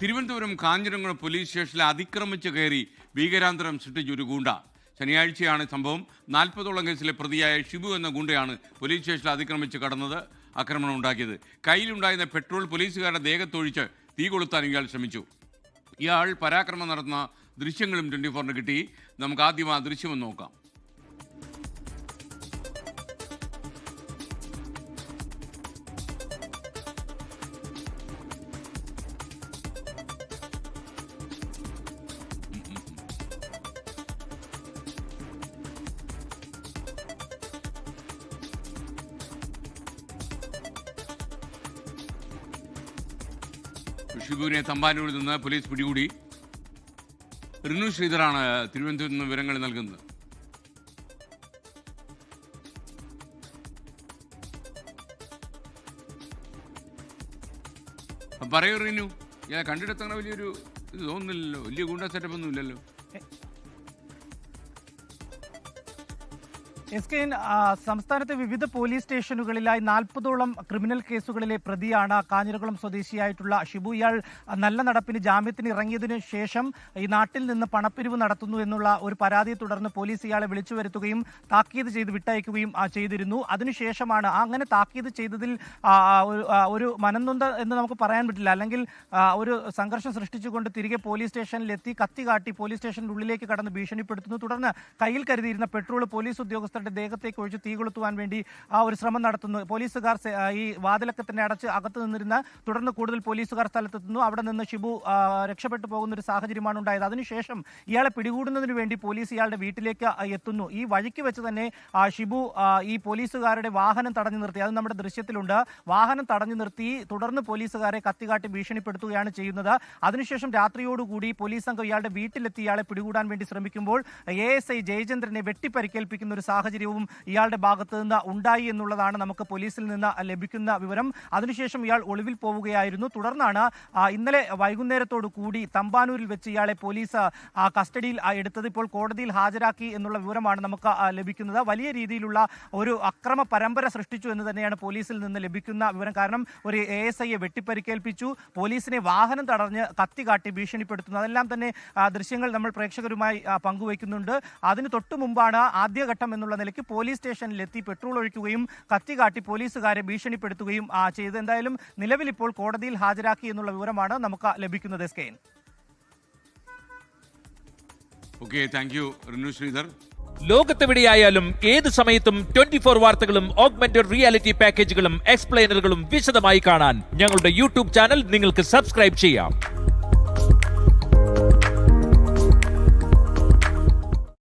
Thiruvananthapuram Kanjiramkulam police സ്റ്റേഷനിൽ അതിക്രമിച്ച് കയറി ഭീകരാന്തരം സൃഷ്ടിച്ചൊരു ഗൂണ്ട. ശനിയാഴ്ചയാണ് സംഭവം. 40ഓളം കേസിലെ പ്രതിയായ ഷിബു എന്ന ഗൂണ്ടയാണ് പോലീസ് സ്റ്റേഷനിൽ അതിക്രമിച്ച് കടന്നത്, ആക്രമണം ഉണ്ടാക്കിയത്. കയ്യിലുണ്ടായിരുന്ന പെട്രോൾ പോലീസുകാരുടെ ദേഹത്തൊഴിച്ച് തീ കൊളുത്താൻ ഇയാൾ ശ്രമിച്ചു. ഇയാൾ പരാക്രമം നടത്തുന്ന ദൃശ്യങ്ങളും 24-ന് കിട്ടി. നമുക്ക് ആദ്യം ആ ദൃശ്യമൊന്ന് നോക്കാം. ഷിബുവിനെ തമ്പാനൂരിൽ നിന്ന് പോലീസ് പിടികൂടി. റിനു ശ്രീധറാണ് തിരുവനന്തപുരത്ത് നിന്ന് വിവരങ്ങൾ നൽകുന്നത്. പറയൂ റിനു, ഞാൻ കണ്ടിടത്തങ്ങനെ വലിയൊരു ഇത് തോന്നുന്നില്ലല്ലോ, വലിയ ഗുണ്ട സെറ്റപ്പ് ഒന്നും ഇല്ലല്ലോ. സംസ്ഥാനത്തെ വിവിധ പോലീസ് സ്റ്റേഷനുകളിലായി 40ഓളം ക്രിമിനൽ കേസുകളിലെ പ്രതിയാണ് കാഞ്ഞിരകുളം സ്വദേശിയായിട്ടുള്ള ഷിബു. ഇയാൾ നല്ല നടപ്പിന് ജാമ്യത്തിന് ഇറങ്ങിയതിനു ശേഷം ഈ നാട്ടിൽ നിന്ന് പണപ്പിരിവ് നടത്തുന്നു എന്നുള്ള ഒരു പരാതിയെ തുടർന്ന് പോലീസ് ഇയാളെ വിളിച്ചു വരുത്തുകയും താക്കീത് ചെയ്ത് വിട്ടയക്കുകയും ചെയ്തിരുന്നു. അതിനുശേഷമാണ് അങ്ങനെ താക്കീത് ചെയ്തതിൽ ഒരു മനംനൊന്ത എന്ന് നമുക്ക് പറയാൻ പറ്റില്ല, അല്ലെങ്കിൽ ഒരു സംഘർഷം സൃഷ്ടിച്ചുകൊണ്ട് തിരികെ പോലീസ് സ്റ്റേഷനിലെത്തി കത്തി കാട്ടി പോലീസ് സ്റ്റേഷൻ്റെ ഉള്ളിലേക്ക് കടന്ന് ഭീഷണിപ്പെടുത്തുന്നു. തുടർന്ന് കയ്യിൽ കരുതിയിരുന്ന പെട്രോൾ പോലീസ് ഉദ്യോഗസ്ഥർ ദേഹത്തേക്ക് ഒഴിച്ച് തീ കൊളുത്തുവാൻ വേണ്ടി ഒരു ശ്രമം നടത്തുന്നു. പോലീസുകാർ ഈ വാതിലൊക്കെ തന്നെ അടച്ച് അകത്ത് നിന്നിരുന്ന തുടർന്ന് കൂടുതൽ പോലീസുകാർ സ്ഥലത്തെത്തുന്നു. അവിടെ നിന്ന് ഷിബു രക്ഷപ്പെട്ടു പോകുന്ന ഒരു സാഹചര്യമാണ് ഉണ്ടായത്. അതിനുശേഷം ഇയാളെ പിടികൂടുന്നതിന് വേണ്ടി പോലീസ് ഇയാളുടെ വീട്ടിലേക്ക് എത്തുന്നു. ഈ വഴിക്ക് വെച്ച് തന്നെ ഷിബു ഈ പോലീസുകാരുടെ വാഹനം തടഞ്ഞു നിർത്തി, അത് നമ്മുടെ ദൃശ്യത്തിലുണ്ട്. വാഹനം തടഞ്ഞു നിർത്തി തുടർന്ന് പോലീസുകാരെ കത്തികാട്ടി ഭീഷണിപ്പെടുത്തുകയാണ് ചെയ്യുന്നത്. അതിനുശേഷം രാത്രിയോടുകൂടി പോലീസ് സംഘം ഇയാളുടെ വീട്ടിലെത്തി ഇയാളെ പിടികൂടാൻ വേണ്ടി ശ്രമിക്കുമ്പോൾ ASI ജയചന്ദ്രനെ വെട്ടിപ്പരിക്കേൽപ്പിക്കുന്ന ഒരു സാഹചര്യവും ഇയാളുടെ ഭാഗത്ത് നിന്ന് ഉണ്ടായി എന്നുള്ളതാണ് നമുക്ക് പോലീസിൽ നിന്ന് ലഭിക്കുന്ന വിവരം. അതിനുശേഷം ഇയാൾ ഒളിവിൽ പോവുകയായിരുന്നു. തുടർന്നാണ് ഇന്നലെ വൈകുന്നേരത്തോടു കൂടി തമ്പാനൂരിൽ വെച്ച് ഇയാളെ പോലീസ് കസ്റ്റഡിയിൽ എടുത്തത്. ഇപ്പോൾ കോടതിയിൽ ഹാജരാക്കി എന്നുള്ള വിവരമാണ് നമുക്ക് ലഭിക്കുന്നത്. വലിയ രീതിയിലുള്ള ഒരു അക്രമ പരമ്പര സൃഷ്ടിച്ചു എന്ന് തന്നെയാണ് പോലീസിൽ നിന്ന് ലഭിക്കുന്ന വിവരം. കാരണം ഒരു ASIയെ വെട്ടിപ്പരിക്കേൽപ്പിച്ചു, പോലീസിനെ വാഹനം തടഞ്ഞ് കത്തി കാട്ടി ഭീഷണിപ്പെടുത്തുന്നു. അതെല്ലാം തന്നെ ദൃശ്യങ്ങൾ നമ്മൾ പ്രേക്ഷകരുമായി പങ്കുവയ്ക്കുന്നുണ്ട്. അതിന് തൊട്ടു മുമ്പാണ് ആദ്യഘട്ടം എന്നുള്ള നിലയ്ക്ക് പോലീസ് സ്റ്റേഷനിലെത്തി പെട്രോൾ ഒഴിക്കുകയും കത്തി കാട്ടി പോലീസുകാരെ ഭീഷണിപ്പെടുത്തുകയും ചെയ്തു. എന്തായാലും നിലവിൽ ഇപ്പോൾ കോടതിയിൽ ഹാജരാക്കി എന്നുള്ള വിവരമാണ് നമുക്ക് ലഭിക്കുന്നത്. ലോകത്തെവിടെയായാലും ഏത് സമയത്തും 24 വാർത്തകളും ഓഗ്മെന്റഡ് റിയാലിറ്റി പാക്കേജുകളും എക്സ്പ്ലെയിനറുകളും വിശദമായി കാണാൻ ഞങ്ങളുടെ യൂട്യൂബ് ചാനൽ നിങ്ങൾക്ക് സബ്സ്ക്രൈബ് ചെയ്യാം.